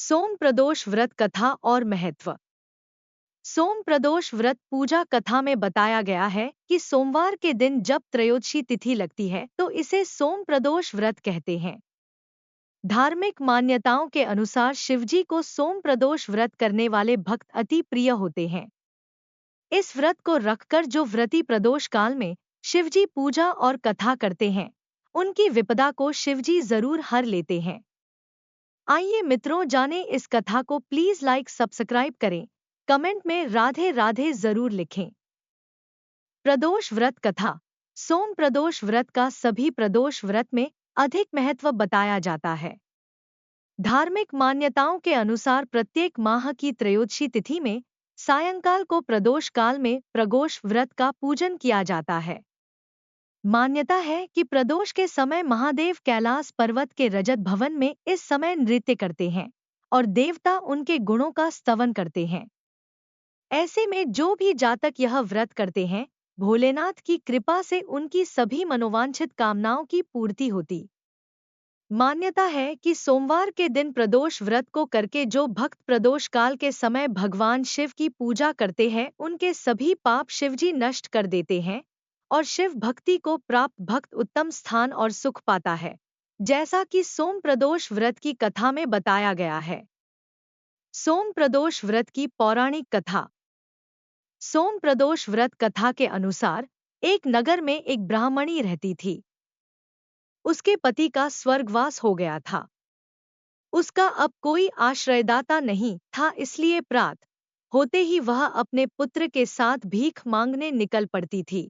सोम प्रदोष व्रत कथा और महत्व। सोम प्रदोष व्रत पूजा कथा में बताया गया है कि सोमवार के दिन जब त्रयोदशी तिथि लगती है तो इसे सोम प्रदोष व्रत कहते हैं। धार्मिक मान्यताओं के अनुसार शिवजी को सोम प्रदोष व्रत करने वाले भक्त अति प्रिय होते हैं। इस व्रत को रखकर जो व्रती प्रदोष काल में शिवजी पूजा और कथा करते हैं, उनकी विपदा को शिवजी जरूर हर लेते हैं। आइए मित्रों, जाने इस कथा को। प्लीज लाइक सब्सक्राइब करें, कमेंट में राधे राधे जरूर लिखें। प्रदोष व्रत कथा। सोम प्रदोष व्रत का सभी प्रदोष व्रत में अधिक महत्व बताया जाता है। धार्मिक मान्यताओं के अनुसार प्रत्येक माह की त्रयोदशी तिथि में सायंकाल को प्रदोष काल में प्रदोष व्रत का पूजन किया जाता है। मान्यता है कि प्रदोष के समय महादेव कैलाश पर्वत के रजत भवन में इस समय नृत्य करते हैं और देवता उनके गुणों का स्तवन करते हैं। ऐसे में जो भी जातक यह व्रत करते हैं, भोलेनाथ की कृपा से उनकी सभी मनोवांछित कामनाओं की पूर्ति होती। मान्यता है कि सोमवार के दिन प्रदोष व्रत को करके जो भक्त प्रदोष काल के समय भगवान शिव की पूजा करते हैं, उनके सभी पाप शिवजी नष्ट कर देते हैं और शिव भक्ति को प्राप्त भक्त उत्तम स्थान और सुख पाता है, जैसा कि सोम प्रदोष व्रत की कथा में बताया गया है। सोम प्रदोष व्रत की पौराणिक कथा। सोम प्रदोष व्रत कथा के अनुसार एक नगर में एक ब्राह्मणी रहती थी। उसके पति का स्वर्गवास हो गया था। उसका अब कोई आश्रयदाता नहीं था, इसलिए प्रात होते ही वह अपने पुत्र के साथ भीख मांगने निकल पड़ती थी।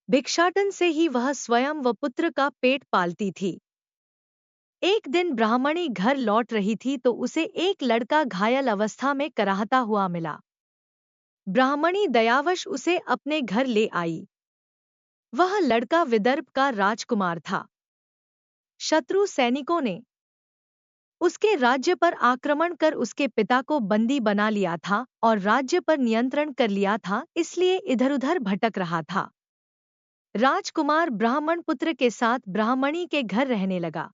भिक्षाटन से ही वह स्वयं व पुत्र का पेट पालती थी। एक दिन ब्राह्मणी घर लौट रही थी तो उसे एक लड़का घायल अवस्था में कराहता हुआ मिला। ब्राह्मणी दयावश उसे अपने घर ले आई। वह लड़का विदर्भ का राजकुमार था। शत्रु सैनिकों ने उसके राज्य पर आक्रमण कर उसके पिता को बंदी बना लिया था और राज्य पर नियंत्रण कर लिया था, इसलिए इधर-उधर भटक रहा था। राजकुमार ब्राह्मण पुत्र के साथ ब्राह्मणी के घर रहने लगा।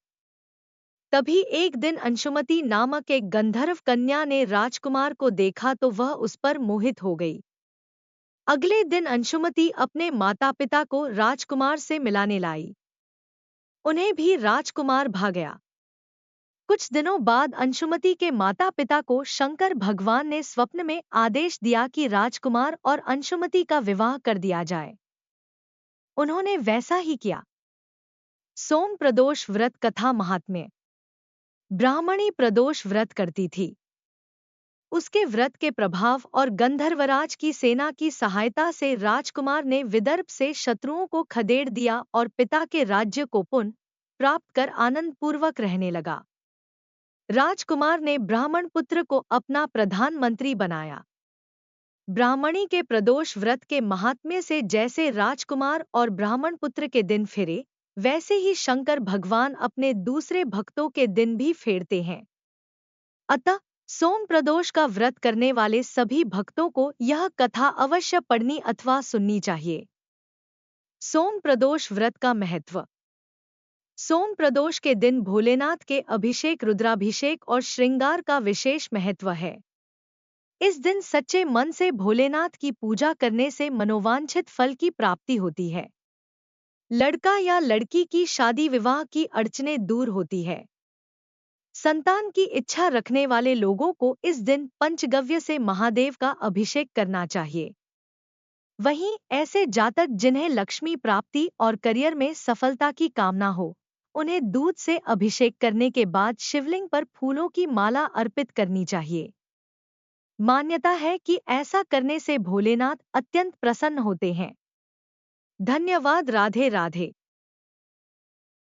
तभी एक दिन अंशुमति नामक एक गंधर्व कन्या ने राजकुमार को देखा तो वह उस पर मोहित हो गई। अगले दिन अंशुमति अपने माता पिता को राजकुमार से मिलाने लाई। उन्हें भी राजकुमार भा गया। कुछ दिनों बाद अंशुमति के माता पिता को शंकर भगवान ने स्वप्न में आदेश दिया कि राजकुमार और अंशुमति का विवाह कर दिया जाए। उन्होंने वैसा ही किया। सोम प्रदोष व्रत कथा महात्म्य। ब्राह्मणी प्रदोष व्रत करती थी। उसके व्रत के प्रभाव और गंधर्वराज की सेना की सहायता से राजकुमार ने विदर्भ से शत्रुओं को खदेड़ दिया और पिता के राज्य को पुनः प्राप्त कर आनंद पूर्वक रहने लगा। राजकुमार ने ब्राह्मण पुत्र को अपना प्रधानमंत्री बनाया। ब्राह्मणी के प्रदोष व्रत के महात्म्य से जैसे राजकुमार और ब्राह्मण पुत्र के दिन फेरे, वैसे ही शंकर भगवान अपने दूसरे भक्तों के दिन भी फेरते हैं। अतः सोम प्रदोष का व्रत करने वाले सभी भक्तों को यह कथा अवश्य पढ़नी अथवा सुननी चाहिए। सोम प्रदोष व्रत का महत्व। सोम प्रदोष के दिन भोलेनाथ के अभिषेक, रुद्राभिषेक और श्रृंगार का विशेष महत्व है। इस दिन सच्चे मन से भोलेनाथ की पूजा करने से मनोवांछित फल की प्राप्ति होती है। लड़का या लड़की की शादी विवाह की अड़चनें दूर होती है। संतान की इच्छा रखने वाले लोगों को इस दिन पंचगव्य से महादेव का अभिषेक करना चाहिए। वहीं ऐसे जातक जिन्हें लक्ष्मी प्राप्ति और करियर में सफलता की कामना हो, उन्हें दूध से अभिषेक करने के बाद शिवलिंग पर फूलों की माला अर्पित करनी चाहिए। मान्यता है कि ऐसा करने से भोलेनाथ अत्यंत प्रसन्न होते हैं। धन्यवाद। राधे राधे।